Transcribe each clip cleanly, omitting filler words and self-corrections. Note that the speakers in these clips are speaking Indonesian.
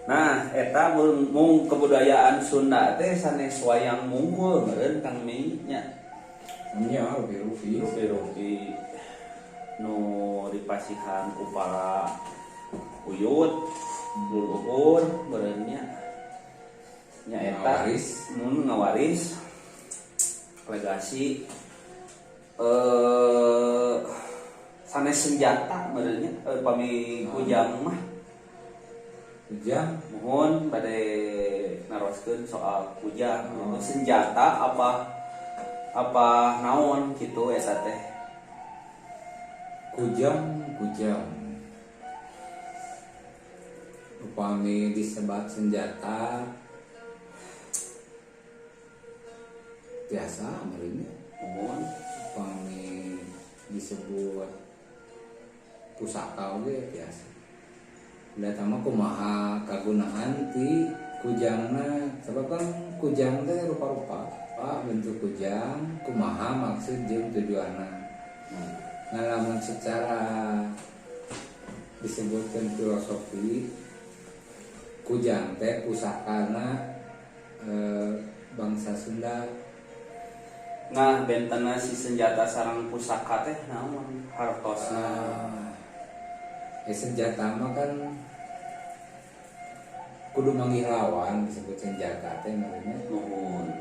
Nah, eta mung kebudayaan Sunda teh sanes wayang mungkul meureun Kang Mei nya. Nya rupi-rupi Rupi-rupi nu dipasihan ku para uyut, leluhur meureun nya. Nya eta mun ngawaris legasi sanes senjata meureun nya pami kujang mah. kujang Mohon bade naroskeun soal kujang itu senjata apa naon gitu eta teh. kujang upami disebat senjata biasa meureun Mohon upami disebut pusaka oge biasa. Da tama kumaha kagunaan ti kujangna sebab kan kujang teh rupa-rupa bentuk kujang kumaha maksud jeung tujuanna. Nah lamun secara disebutkan filosofi kujang teh pusakana bangsa Sunda. nah bentena si senjata sareng pusaka teh naon hartosna. Senjata mah kan kudu mangilawan disebut senjata teh namanya. Nuhun.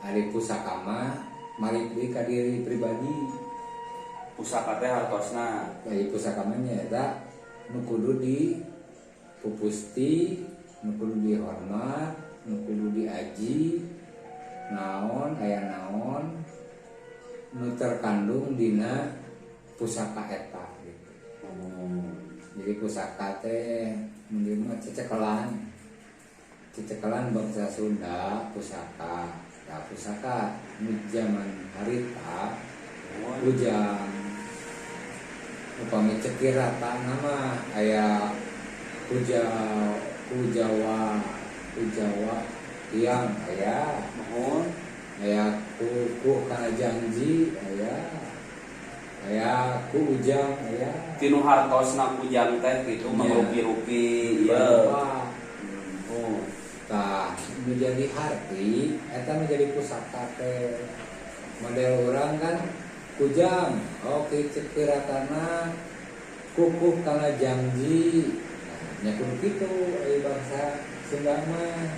Ari pusaka mah mari deui ka diri pribadi. Pusaka teh hartosna. Ari pusaka mah nyaeta nu kudu dipupusti, nu kudu dihormat, nu kudu diaji, naon aya naon nu terkandung dina pusaka eta gitu. Jadi pusaka teh mungkin cecekelan bangsa Sunda pusaka. Nah pusaka nu zaman harita kujang upami cekir rata nama aya kujawa tiang aya Nuhun. aya kukuh kana janji aya ku ujang aya Tinu hartosna kujang teh gitu mangrupi-rupi ieu. Oh. Tah menjadi harti eta menjadi pusaka teh model orang kan kujang oke cekiratana kukuh kana janji nya kudu kitu ai bangsa Sunda mah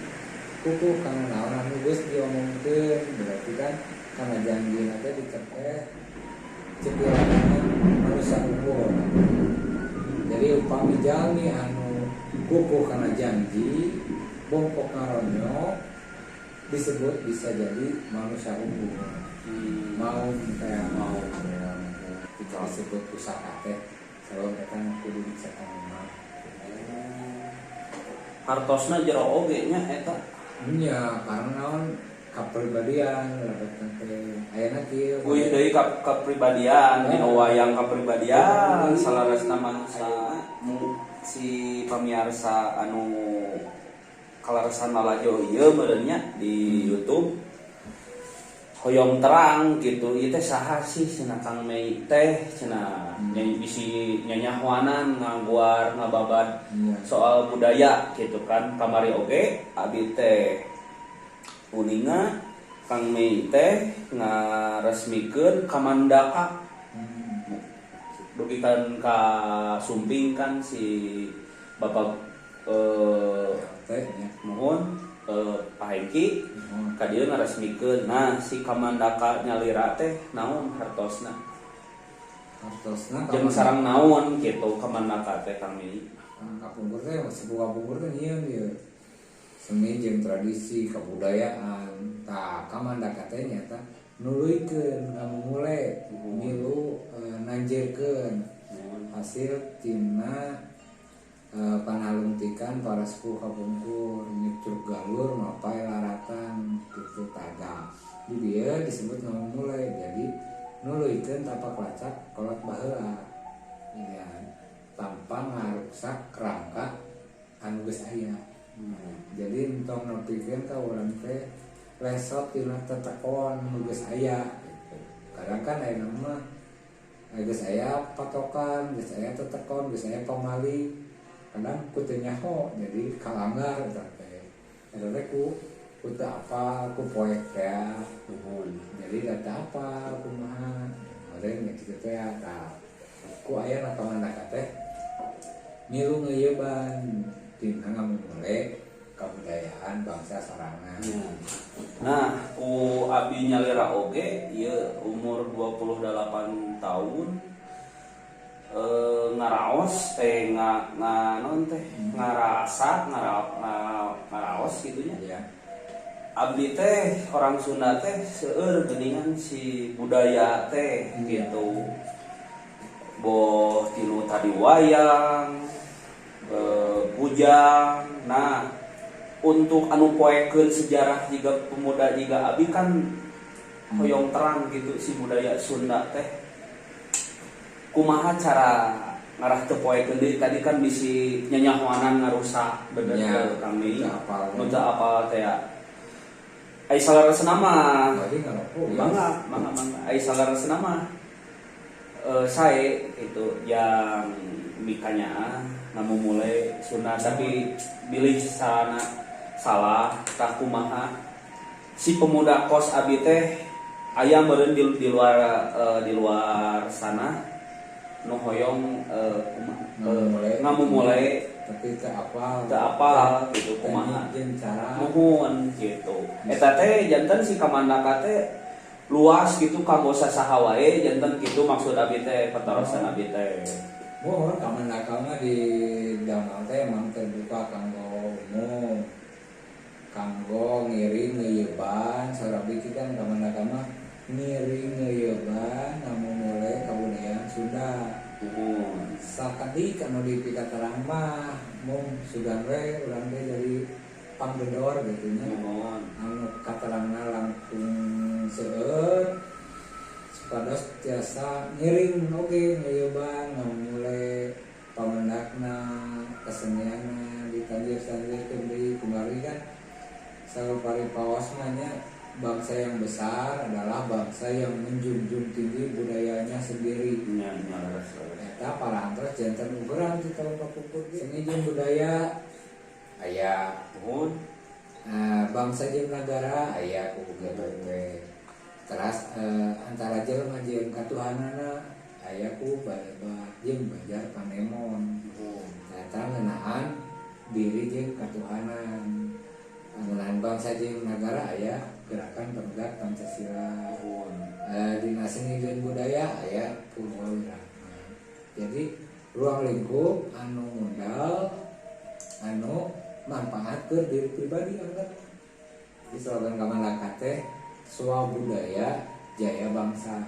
kukuh kana naon anu geus diomongkeun berarti kan kana janji teh dicepet cekiratana manusia umur. Jadi upami jalmi anu kukuh kana janji bongkok ngaronyo disebut bisa jadi manusia umur. Mau kayak mau disebut pusaka teh sebab eta kudu dicetak mah. Hartosna jero oge nya eta. Nya karena naon kapribadian lebetna teh ayeuna kieu. Kuih deui kapribadian dina wayang kapribadian salarasna manusia. Si pamiarsa anu kalarasan lalajo ieu meureun nya di YouTube hoyong terang gitu ieu teh saha sih cenah Kang Mei teh cenah nyanyi bisi nyanyahwanan ngaguar ngababat soal budaya gitu kan kamari oge abi teh uninga Kang Mei teh ngaresmikeun kamandaka dugikan ka sumping kan si Bapak mohon Pak Hengki ka dieu ngaresmikeun. Nah, si kamandaka nyalira teh naon hartosna? Jeung sareng naon kitu kamandaka teh Kang Mei? Kapungkur teh sebuah pungkur teh ieu seni jeung tradisi kebudayaan. Tah kamandaka teh nyata nuluykeun ngamumule milu nanjirkeun hasil tina panalungtikan para sepuh kapungkur nyucuk galur mapai laratan gitu taga. Di dia disebut ngamumule jadi nuluykeun tapak lacak kolot baheula. Ya, tanpa ngarusak kerangka anu geus aya. Jadi entong nepikeun ka urang teh lesot tina tetekon nu geus aya gitu. Kadang kan aya nama geus aya patokan, geus aya tetekon, geus aya pamali. kadang ku teu nyaho jadi kalanggar eta teh ku teu apa ku poek teh jadi data apa kumaha meureun nya kitu teh tah ku aya na kamana teh ngilu ngeuyeban tina ngamulai kabudayaan bangsa sorangan. Nah, ku abdi nyalira oge ieu umur 28 tahun ngaraos non teh ngarasa ngaraos gitunya. Ya. Abdi teh orang Sunda teh seueur geuningan si budaya teh gitu. Boh tilu tadi wayang, bujang. Nah, untuk anu poekeun sejarah juga pemuda juga abi kan hoyong terang gitu si budaya Sunda teh. Kumaha cara ngarah teu poekeun deui tadi kan bisi nyanyahoanan ngarusak bener Ya, kami. nu Nu teu apal teh ya. Ai salaresna mah Jadi ngaroko mangga ai salaresna mah saya itu yang mikanya namu mulai Sunda tapi bilih sarana salah tah kumaha si pemuda kos abi teh aya meureun di luar sana nu hoyong ngamumulai tapi teu apal gitu kumaha jeung cara nuhun gitu eta teh janten si kamandaka teh luas gitu kanggo sasaha wae janten gitu maksud abi teh pertarosan abi teh. mohon kamandaka mah di danau teh emang terbuka kanggo umum kanggo ngiring ngeuyeban saurang biki kan kamandaka mah ngiring ngeuyeban ngamumulai kabudayaan Sunda. Sakadi kanu di pikatarang mah mung sugan we urang teh jadi panggedor gitu nya. Anu katarangna langkung seueur supados tiasa ngiring oge ngeuyeban ngamumulai pamandakna kesenianna ditanjir-tanjirkeun deui kumari kan salupari paos mah nya bangsa yang besar adalah bangsa yang menjunjung tinggi budayanya sendiri. Eta parantos janten ugeran kita puput seni jeung budaya aya bangsa jeung nagara aya ku GBB. Teras antara jelema jeung katuhanana aya ku Balebat jeung Banjar Panemon. Eta ngeunaan diri jeung katuhanan. Ngeunaan bangsa jeung nagara aya gerakan penegak Pancasila. Dina seni jeung budaya aya Purwawiraha. Jadi ruang lingkup anu modal anu manfaat ke diri pribadi anggap di slogan kamandaka teh sua budaya jaya bangsa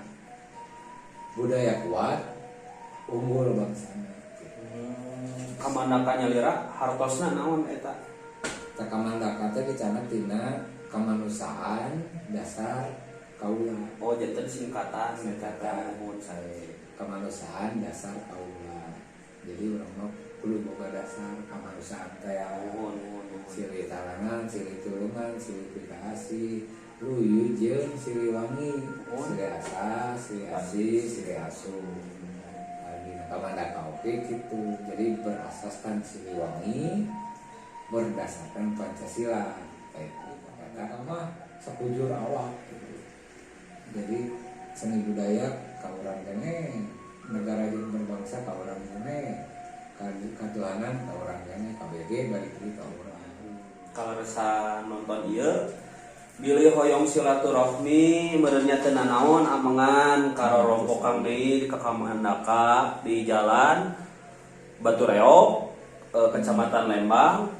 budaya kuat unggul bangsana. Kamandaka nyalira hartosna naon eta? Ta kamandaka teh dicanat tina kamanusiaan dasar kaula. Oh janten singkatan eta nuhun sae. Kemanusiaan dasar kaula. Jadi urang mah kudu boga dasar kemanusiaan teh silih talangan, silih tulungan, silih pikasih, luyu jeung silih wangi, silih asa, silih asih, silih asuh. Dina kamandaka oge kitu. Jadi berasaskan silih wangi berdasarkan Pancasila. Eta mah sakujur awak gitu. Jadi seni budaya ka urang keneh negara jeung berbangsa ka urang keneh katuhanan ka urang keneh KBG balik deui ka urang. Kalaresa nonton ieu bilih hoyong silaturahmi meureun nya teu nanaon amengan karorongkokan deui ka kamandaka di jalan Batureog Kecamatan Lembang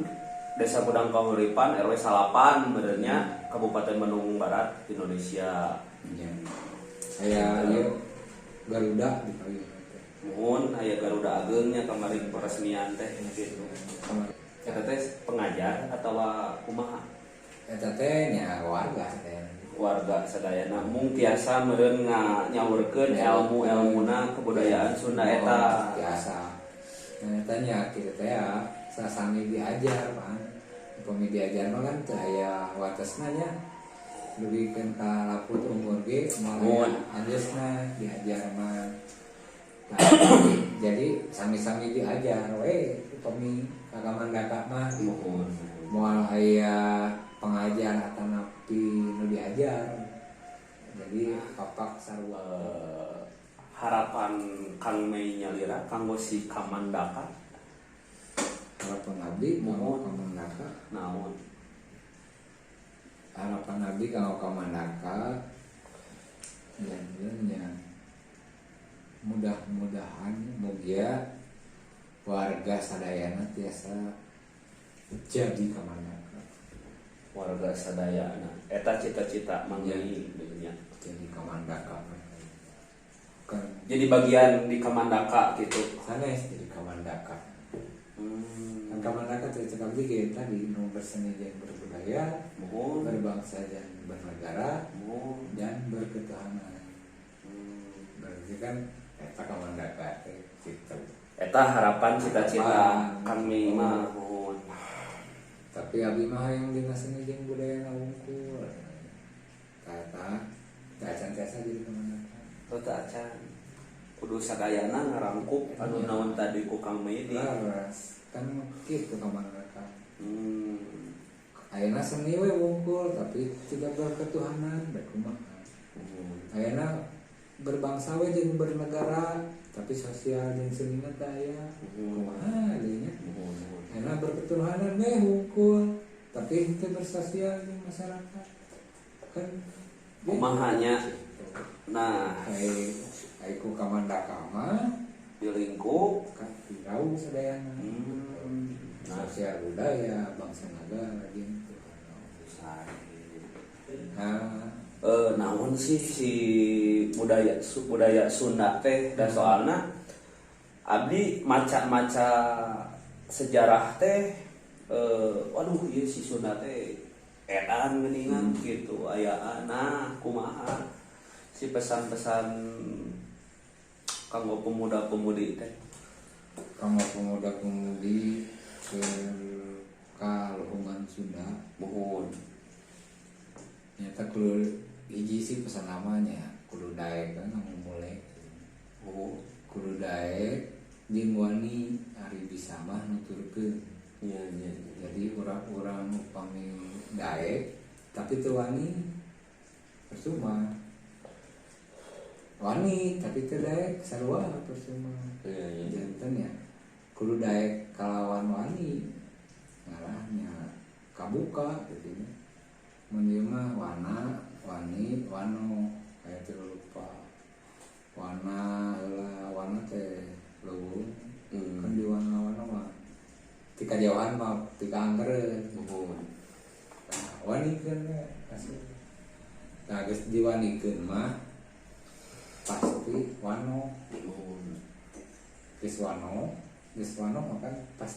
Desa Gudang Kahuripan RW 8 meureun nya Kabupaten Bandung Barat Indonesia. Aya ieu Garuda di kali Mohon aya Garuda Ageungnya kemarin peresmian teh gitu. Eta teh pengajar atau kumaha? Eta teh nya warga teh. Warga sadayana mung tiasa meureun nyaurkeun ilmu-ilmuna kebudayaan Sunda eta. Tiasa. Eta nya kitu teh sasami diajar pan. Upami diajar mah kan teu aya watesna nya. Lebihkan ke laput umur ge malah anjeusna diajar mah. Nah, jadi sami-sami diajar we upami kagamandaka mah Mohon. moal aya pengajar atau napi nu diajar. Jadi papak sarua Harapan Kang Mei nyalira kanggo si Kamandaka harapan abdi Mohon. mau kamandaka. naon? Harapan abdi kanggo kamandaka nya mudah-mudahan mugia warga sadayana tiasa jadi kamandaka. Warga sadayana eta cita-cita manggih nya. Jadi kamandaka kan Jadi bagian di Kamandaka gitu. sanes jadi kamandaka. Kan Hmm. kamandaka cocok abdi kayak tadi nu berseni dan berbudaya, Mohon. berbangsa dan bernegara Mohon. dan berketuhanan. Hmm. Berarti kan eta kamandaka teh gitu. Eta harapan cita-cita Harapan. kami mah mohon. Tapi abdi mah yang dina seni jeung budaya ngawungkul. Kata acan tiasa jadi kamandaka. Tata acan kudu sadayana ngarangkup anu naon tadi ku Kang Mei di. Laras kan kitu kamandaka. Hmm. Ayeuna seni we wungkul tapi tidak berketuhanan da kumaha. Ayeuna berbangsa we jeung bernegara tapi sosial jeung seni teh aya. Kumaha dinya? Ayeuna berketuhanan we wungkul tapi teu bersosial jeung masyarakat. Kan Kumahanya. Nah, ai ku kamandaka mah di lingkup kan jauh sadayana. Nah, Sosial budaya bangsa negara gitu. Nah, naon sih si budaya Sunda teh dan soalna abdi maca sejarah teh waduh ieu si Sunda teh edan geuningan gitu aya nah kumaha si pesan-pesan kanggo pemuda-pemudi teh. kamu pemuda-pemudi ke Kaluhungan Sunda Mohon. nyata kudu hiji sih pesan namanya kudu daek kan mulai kudu daek jeung wani ari bisa mah nuturkeun. Nya. Jadi orang-orang upami daek tapi teu wani percuma. Wani tapi teu daek sarua percuma. Janten ya kudu daek kalawan wani ngarahnya kabuka gitu. Mun ieu mah wana, wani, wano aya teu lupa. Wana heula wana teh leuweung. Kan di wana-wana mah ti kajauhan mah ti kaangkereun. Mohon. Nah, wanikeun we asli. Nah, geus diwanikeun mah pasti wano. Mohon. Geus wano mah kan pasti